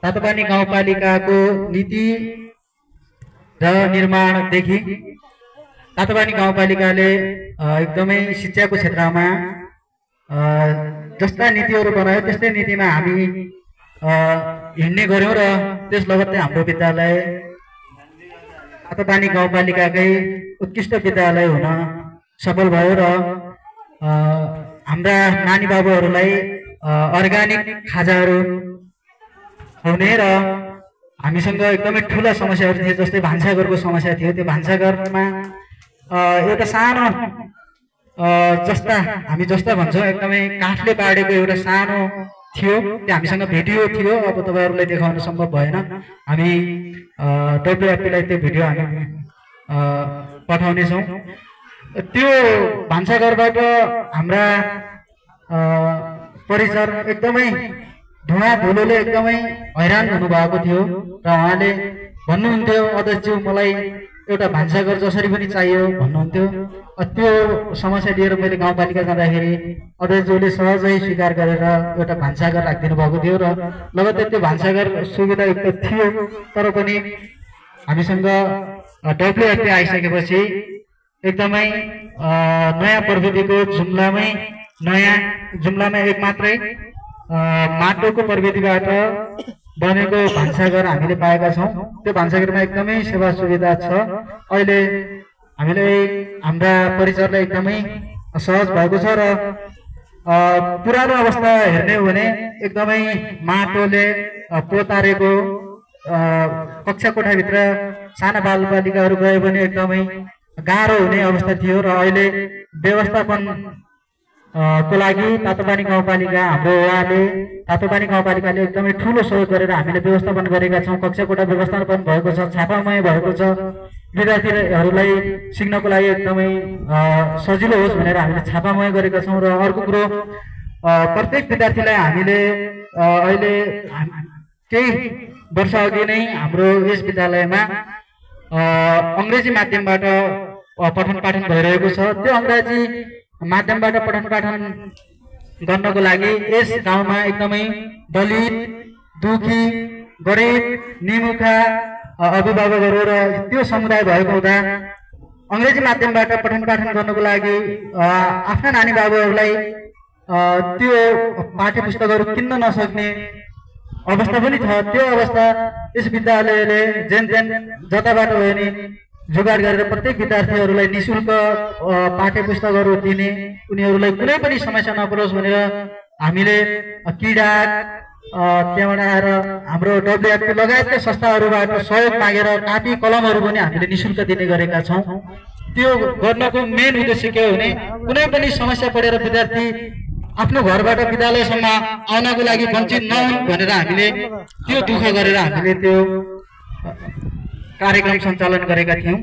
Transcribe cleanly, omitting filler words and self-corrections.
तातोपानी गाउँपालिकाको नीति र निर्माणदेखि तातोपानी गाउँपालिकाले एकदमै शिक्षाको क्षेत्रमा जस्ता नीतिहरू बनायो त्यस्तै नीतिमा हामी हिँड्ने गर्यौं र त्यस लगत्तै हाम्रो विद्यालय तातोपानी गाउँपालिकाकै उत्कृष्ट विद्यालय हुन सफल भयो र हाम्रा नानी बाबुहरूलाई अर्गानिक खाजाहरू हुने र हामीसँग एकदमै ठुला समस्याहरू थिए जस्तै भान्साघरको समस्या थियो। त्यो भान्साघरमा एउटा सानो जस्ता हामी जस्ता भन्छौँ एकदमै काठले बाडेको एउटा सानो थियो, त्यो हामीसँग भिडियो थियो। अब तपाईहरुलाई देखाउन सम्भव भएन, हामी WFP-लाई त्यो भिडियो हामी पठाउने छौं। त्यो भान्साघरबाट हाम्रा परिसर एकदमै धुवा धुलोले एकदमै हैरान हुनुभएको थियो र उहाँले भन्नुहुन्थ्यो, अध्यक्षज्यू मलाई एउटा भान्साघर जसरी पनि चाहियो भन्नुहुन्थ्यो। त्यो समस्या लिएर मैले गाउँपालिका जाँदाखेरि अध्यक्षज्यूले सहजै स्वीकार गरेर एउटा भान्साघर राखिदिनु भएको थियो र लगत्तै त्यो भान्साघर सुविधायुक्त थियो। तर पनि हामीसँग WFP आइसकेपछि एकदमै नयाँ प्रविधिको जुम्लामै एक मात्रै माटोको प्रविधिबाट बनेको भान्साघर हामीले पाएका छौं। त्यो भान्साघरमा एकदमै सेवा सुविधा छ। अहिले हामीले हाम्रा परिसरलाई एकदमै सहज भएको छ र पुरानो अवस्था हेर्ने हो भने एकदमै माटोले पोतारेको कक्षा कोठाभित्र साना बालबालिकाहरू गए भने एकदमै गाह्रो हुने अवस्था थियो र अहिले व्यवस्थापन को लागि तातोपानी गाउँपालिका हाम्रो वडाले तातोपानी गाउँपालिकाले एकदमै ठूलो सहयोग गरेर हामीले व्यवस्थापन गरेका छौं। कक्षा कोठा व्यवस्थापन भएको छ, छापामय भएको छ। विद्यार्थीहरूलाई सिक्नको लागि एकदमै सजिलो होस् भनेर हामीले छापामय गरेका छौं। र अर्को कुरो, प्रत्येक विद्यार्थीलाई हामीले अहिले केही वर्ष अघि नै हाम्रो यस विद्यालयमा अंग्रेजी माध्यमबाट पठन पाठन भइरहेको छ। त्यो अंग्रेजी माध्यमबाट पठन पाठन गर्नको लागि यस गाउँमा एकदमै दलित, दुखी, गरिब, निमुखा अभिभावकहरू र त्यो समुदाय भएको हुँदा अंग्रेजी माध्यमबाट पठन पाठन गर्नको लागि आफ्ना नानी बाबुहरूलाई त्यो पाठ्य पुस्तकहरू किन्न नसक्ने अवस्था पनि छ। त्यो अवस्था यस विद्यालयले जेन जताबाट भयो नि जुगाड गरेर प्रत्येक विद्यार्थीहरूलाई निशुल्क पाठ्य पुस्तकहरू दिने, उनीहरूलाई कुनै पनि समस्या नपरोस् भनेर हामीले किडा त्यहाँबाट आएर हाम्रो WFP लगायतका संस्थाहरूबाट सहयोग मागेर कापी कलमहरू पनि हामीले निशुल्क दिने गरेका छौं। त्यो गर्नको मेन उद्देश्य के हो भने कुनै पनि समस्या परेर विद्यार्थी आफ्नो घरबाट विद्यालयसम्म आउनको लागि वञ्चित नहुन् भनेर हामीले त्यो दुःख गरेर हामीले त्यो कार्यक्रम सञ्चालन गरेका थियौं।